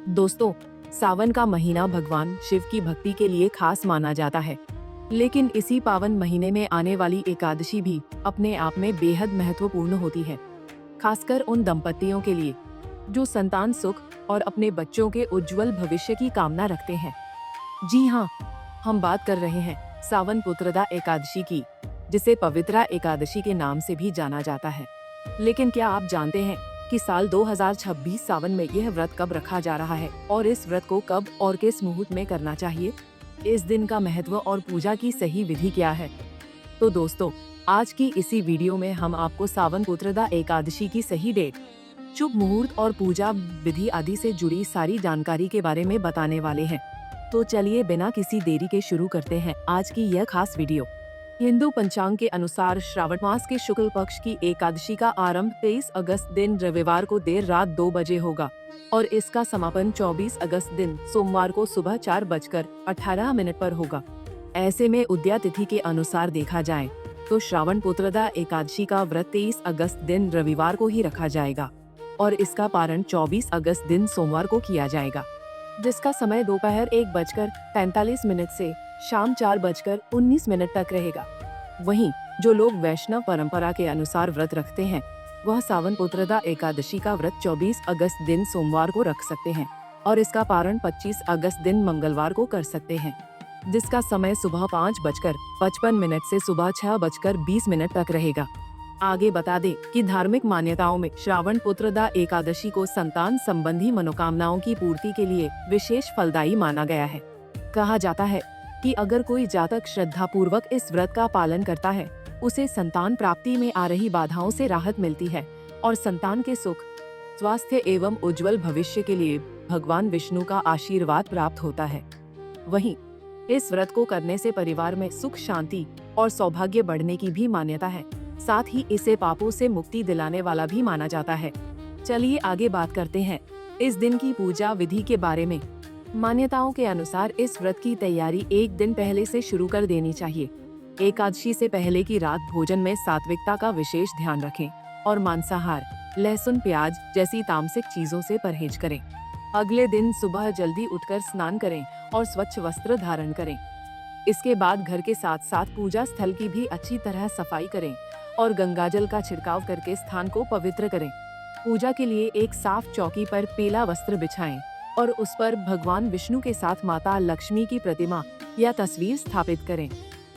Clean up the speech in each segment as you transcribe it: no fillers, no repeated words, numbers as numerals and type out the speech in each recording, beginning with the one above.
दोस्तों, सावन का महीना भगवान शिव की भक्ति के लिए खास माना जाता है। लेकिन इसी पावन महीने में आने वाली एकादशी भी अपने आप में बेहद महत्वपूर्ण होती है, खासकर उन दंपतियों के लिए जो संतान सुख और अपने बच्चों के उज्जवल भविष्य की कामना रखते हैं। जी हाँ, हम बात कर रहे हैं सावन पुत्रदा एकादशी की, जिसे पवित्रा एकादशी के नाम से भी जाना जाता है। लेकिन क्या आप जानते हैं कि साल 2026 सावन में यह व्रत कब रखा जा रहा है और इस व्रत को कब और किस मुहूर्त में करना चाहिए? इस दिन का महत्व और पूजा की सही विधि क्या है? तो दोस्तों, आज की इसी वीडियो में हम आपको सावन पुत्रदा एकादशी की सही डेट, शुभ मुहूर्त और पूजा विधि आदि से जुड़ी सारी जानकारी के बारे में बताने वाले हैं। तो चलिए बिना किसी देरी के शुरू करते हैं आज की यह खास वीडियो। हिंदू पंचांग के अनुसार श्रावण मास के शुक्ल पक्ष की एकादशी का आरंभ 23 अगस्त दिन रविवार को देर रात 2 बजे होगा और इसका समापन 24 अगस्त दिन सोमवार को सुबह 4:18 पर होगा। ऐसे में उदया तिथि के अनुसार देखा जाए तो श्रावण पुत्रदा एकादशी का व्रत 23 अगस्त दिन रविवार को ही रखा जाएगा और इसका पारण 24 अगस्त दिन सोमवार को किया जाएगा, जिसका समय दोपहर 1:45 से शाम 4:19 तक रहेगा। वहीं जो लोग वैष्णव परंपरा के अनुसार व्रत रखते हैं, वह सावन पुत्रदा एकादशी का व्रत 24 अगस्त दिन सोमवार को रख सकते हैं और इसका पारण 25 अगस्त दिन मंगलवार को कर सकते हैं, जिसका समय सुबह 5:55 से सुबह 6:20 तक रहेगा। आगे बता दें कि धार्मिक मान्यताओं में श्रावण पुत्रदा एकादशी को संतान संबंधी मनोकामनाओं की पूर्ति के लिए विशेष फलदायी माना गया है। कहा जाता है कि अगर कोई जातक श्रद्धा पूर्वक इस व्रत का पालन करता है, उसे संतान प्राप्ति में आ रही बाधाओं से राहत मिलती है और संतान के सुख, स्वास्थ्य एवं उज्जवल भविष्य के लिए भगवान विष्णु का आशीर्वाद प्राप्त होता है। वहीं इस व्रत को करने से परिवार में सुख, शांति और सौभाग्य बढ़ने की भी मान्यता है। साथ ही इसे पापों से मुक्ति दिलाने वाला भी माना जाता है। चलिए आगे बात करते हैं इस दिन की पूजा विधि के बारे में। मान्यताओं के अनुसार इस व्रत की तैयारी एक दिन पहले से शुरू कर देनी चाहिए। एकादशी से पहले की रात भोजन में सात्विकता का विशेष ध्यान रखें और मांसाहार, लहसुन, प्याज जैसी तामसिक चीजों से परहेज करें। अगले दिन सुबह जल्दी उठकर स्नान करें और स्वच्छ वस्त्र धारण करें। इसके बाद घर के साथ साथ पूजा स्थल की भी अच्छी तरह सफाई करें और गंगाजल का छिड़काव करके स्थान को पवित्र करें। पूजा के लिए एक साफ चौकी पर पीला वस्त्र बिछाएं और उस पर भगवान विष्णु के साथ माता लक्ष्मी की प्रतिमा या तस्वीर स्थापित करें।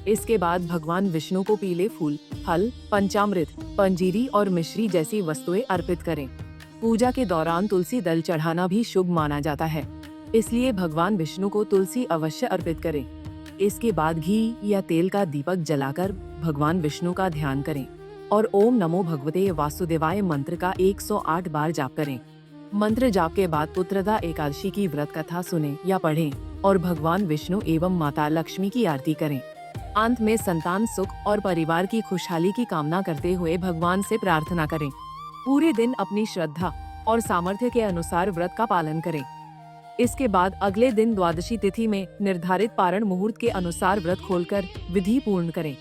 इसके बाद भगवान विष्णु को पीले फूल, फल, पंचामृत, पंजीरी और मिश्री जैसी वस्तुएं अर्पित करें। पूजा के दौरान तुलसी दल चढ़ाना भी शुभ माना जाता है, इसलिए भगवान विष्णु को तुलसी अवश्य अर्पित करें। इसके बाद घी या तेल का दीपक जलाकर भगवान विष्णु का ध्यान करें और ओम नमो भगवते वासुदेवाय मंत्र का 108 बार जाप करें। मंत्र जाप के बाद पुत्रदा एकादशी की व्रत कथा सुनें या पढ़ें और भगवान विष्णु एवं माता लक्ष्मी की आरती करें। अंत में संतान सुख और परिवार की खुशहाली की कामना करते हुए भगवान से प्रार्थना करें। पूरे दिन अपनी श्रद्धा और सामर्थ्य के अनुसार व्रत का पालन करें। इसके बाद अगले दिन द्वादशी तिथि में निर्धारित पारण मुहूर्त के अनुसार व्रत खोलकर विधि पूर्ण करें।